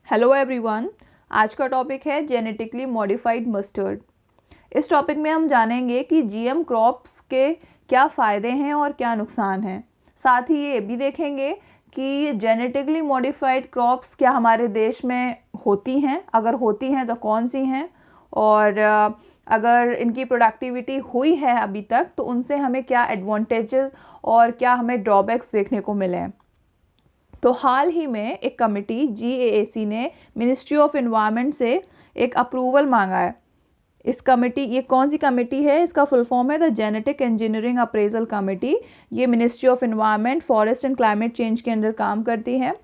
Hello everyone. आज का topic है जेनेटिकली मॉडिफाइड मस्टर्ड। इस टॉपिक में हम जानेंगे कि जीएम क्रॉप्स के क्या फ़ायदे हैं और क्या नुकसान हैं। साथ ही ये भी देखेंगे कि जेनेटिकली मॉडिफाइड क्रॉप्स क्या हमारे देश में होती हैं, अगर होती हैं तो कौन सी हैं, और अगर इनकी प्रोडक्टिविटी हुई है अभी तक तो उनसे हमें क्या एडवांटेजेस और क्या हमें ड्रॉबैक्स देखने को मिले हैं। तो हाल ही में एक कमेटी GAAC ने मिनिस्ट्री ऑफ एनवायरनमेंट से एक अप्रूवल मांगा है। इस कमेटी, ये कौन सी कमेटी है, इसका फुल फॉर्म है the genetic engineering appraisal committee. ये ministry of environment, forest and climate change के अंदर काम करती है।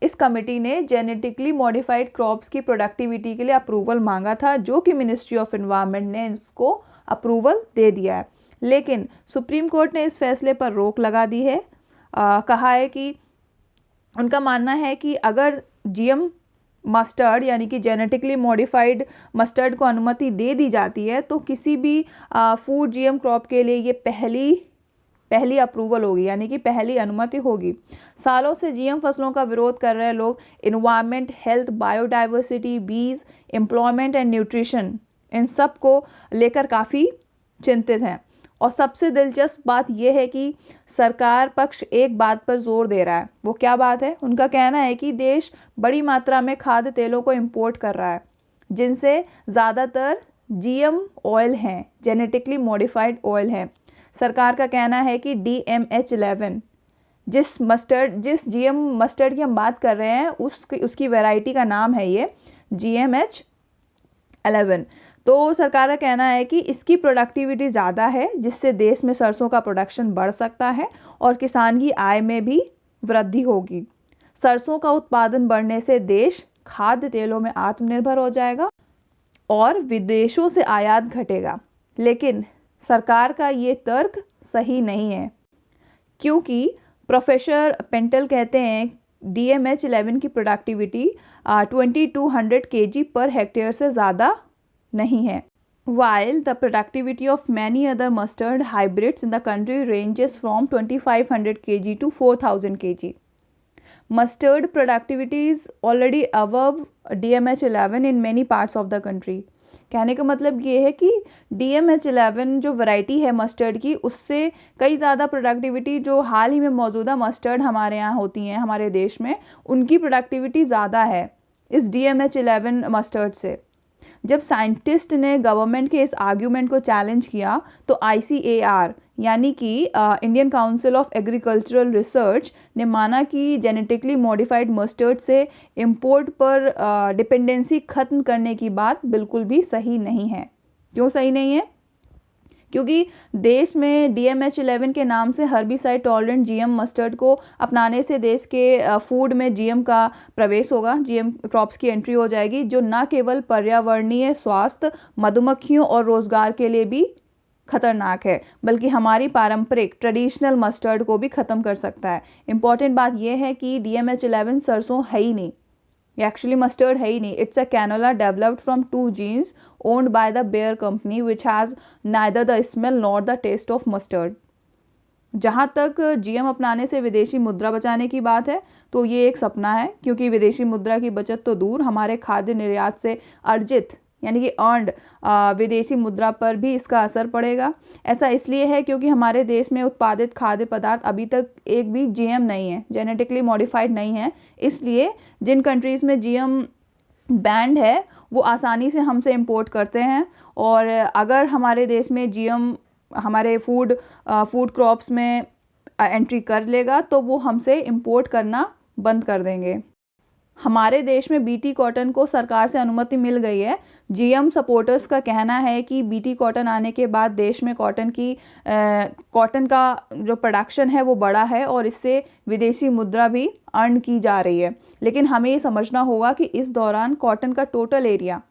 इस कमेटी ने जेनेटिकली मॉडिफाइड क्रॉप्स की प्रोडक्टिविटी के लिए अप्रूवल मांगा था, जो कि मिनिस्ट्री ऑफ एनवायरनमेंट ने इसको अप्रूवल दे दिया है। लेकिन सुप्रीम कोर्ट ने इस फैसले पर रोक लगा दी है। कहा है कि उनका मानना है कि अगर जीएम मस्टर्ड यानी कि जेनेटिकली मॉडिफाइड मस्टर्ड को अनुमति दे दी जाती है तो किसी भी फूड जीएम क्रॉप के लिए ये पहली अप्रूवल होगी, यानी कि पहली अनुमति होगी। सालों से जीएम फसलों का विरोध कर रहे लोग एनवायरनमेंट, हेल्थ, बायोडाइवर्सिटी, बीज, एम्प्लॉयमेंट एंड न्यूट्रिशन, इन सब को लेकर काफ़ी चिंतित हैं। और सबसे दिलचस्प बात यह है कि सरकार पक्ष एक बात पर जोर दे रहा है। वो क्या बात है? उनका कहना है कि देश बड़ी मात्रा में खाद्य तेलों को इंपोर्ट कर रहा है, जिनसे ज़्यादातर जीएम ऑयल हैं, जेनेटिकली मॉडिफाइड ऑयल हैं। सरकार का कहना है कि DMH11, जिस जीएम मस्टर्ड की हम बात कर रहे हैं, उसकी वैरायटी का नाम है ये GMH11। तो सरकार का कहना है कि इसकी प्रोडक्टिविटी ज़्यादा है, जिससे देश में सरसों का प्रोडक्शन बढ़ सकता है और किसान की आय में भी वृद्धि होगी। सरसों का उत्पादन बढ़ने से देश खाद्य तेलों में आत्मनिर्भर हो जाएगा और विदेशों से आयात घटेगा। लेकिन सरकार का ये तर्क सही नहीं है, क्योंकि प्रोफेसर पेंटल कहते हैं DMH11 की प्रोडक्टिविटी 2200 kg पर हेक्टेयर से ज़्यादा नहीं है। While the productivity of many other mustard hybrids in the country ranges from 2500 kg to 4000 kg. Mustard productivity is already above DMH11 in many parts of the country. कहने का मतलब ये है कि DMH11 जो वैरायटी है मस्टर्ड की, उससे कई ज़्यादा प्रोडक्टिविटी जो हाल ही में मौजूदा मस्टर्ड हमारे यहाँ होती हैं हमारे देश में, उनकी प्रोडक्टिविटी ज़्यादा है इस DMH11 मस्टर्ड से। जब साइंटिस्ट ने गवर्नमेंट के इस आर्ग्यूमेंट को चैलेंज किया तो ICAR यानी कि Indian council of agricultural research ने माना कि जेनेटिकली मॉडिफाइड मस्टर्ड से इंपोर्ट पर डिपेंडेंसी ख़त्म करने की बात बिल्कुल भी सही नहीं है। क्यों सही नहीं है? क्योंकि देश में DMH11 के नाम से हर्बिसाइड टॉलरेंट जीएम मस्टर्ड को अपनाने से देश के फूड में जीएम का प्रवेश होगा, जीएम क्रॉप्स की एंट्री हो जाएगी, जो न केवल पर्यावरणीय, स्वास्थ्य, मधुमक्खियों और रोज़गार के लिए भी खतरनाक है, बल्कि हमारी पारंपरिक ट्रेडिशनल मस्टर्ड को भी ख़त्म कर सकता है। इम्पॉर्टेंट बात यह है कि DMH11 सरसों है ही नहीं, ये एक्चुअली मस्टर्ड है ही नहीं। It's a canola developed from 2 genes owned by the Bayer company which has neither the smell nor the taste of mustard। जहाँ तक जीएम अपनाने से विदेशी मुद्रा बचाने की बात है तो ये एक सपना है, क्योंकि विदेशी मुद्रा की बचत तो दूर, हमारे खाद्य निर्यात से अर्जित यानी कि अर्नड विदेशी मुद्रा पर भी इसका असर पड़ेगा। ऐसा इसलिए है क्योंकि हमारे देश में उत्पादित खाद्य पदार्थ अभी तक एक भी जीएम नहीं है, जेनेटिकली मॉडिफाइड नहीं है। इसलिए जिन कंट्रीज़ में जीएम बैंड है वो आसानी से हमसे इंपोर्ट करते हैं, और अगर हमारे देश में जीएम हमारे फूड क्रॉप्स में एंट्री कर लेगा तो वो हमसे इंपोर्ट करना बंद कर देंगे। हमारे देश में BT कॉटन को सरकार से अनुमति मिल गई है। जीएम सपोर्टर्स का कहना है कि BT कॉटन आने के बाद देश में कॉटन का जो प्रोडक्शन है वो बढ़ा है और इससे विदेशी मुद्रा भी अर्न की जा रही है। लेकिन हमें ये समझना होगा कि इस दौरान कॉटन का टोटल एरिया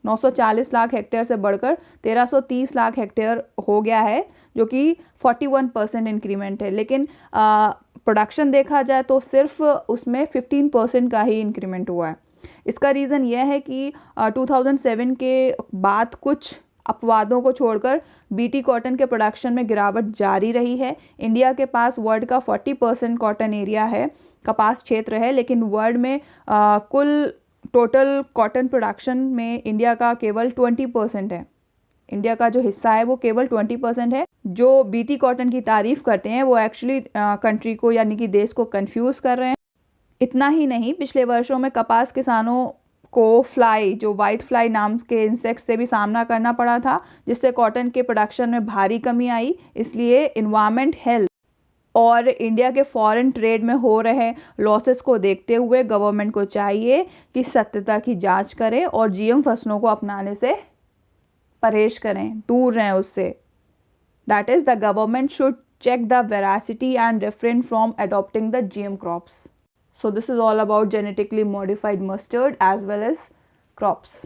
940 लाख हेक्टेयर से बढ़कर 1330 लाख हेक्टेयर हो गया है, जो कि 41% इंक्रीमेंट है। लेकिन प्रोडक्शन देखा जाए तो सिर्फ उसमें 15% का ही इंक्रीमेंट हुआ है। इसका रीज़न यह है कि 2007 के बाद कुछ अपवादों को छोड़कर बीटी कॉटन के प्रोडक्शन में गिरावट जारी रही है। इंडिया के पास वर्ल्ड का 40% कॉटन एरिया है, कपास क्षेत्र है, लेकिन वर्ल्ड में कुल टोटल कॉटन प्रोडक्शन में इंडिया का केवल 20% है। इंडिया का जो हिस्सा है वो केवल 20% है। जो बीटी कॉटन की तारीफ करते हैं वो एक्चुअली कंट्री को यानी कि देश को कंफ्यूज कर रहे हैं। इतना ही नहीं, पिछले वर्षों में कपास किसानों को फ्लाई, जो वाइट फ्लाई नाम के इंसेक्ट से भी सामना करना पड़ा था, जिससे कॉटन के प्रोडक्शन में भारी कमी आई। इसलिए इन्वायरमेंट, हेल्थ और इंडिया के फॉरेन ट्रेड में हो रहे लॉसेस को देखते हुए गवर्नमेंट को चाहिए कि सत्यता की जांच करें और जीएम फसलों को अपनाने से परहेज करें, दूर रहें उससे। That is the government should check the veracity and refrain from adopting the GM crops. So this is all about genetically modified mustard as well as crops.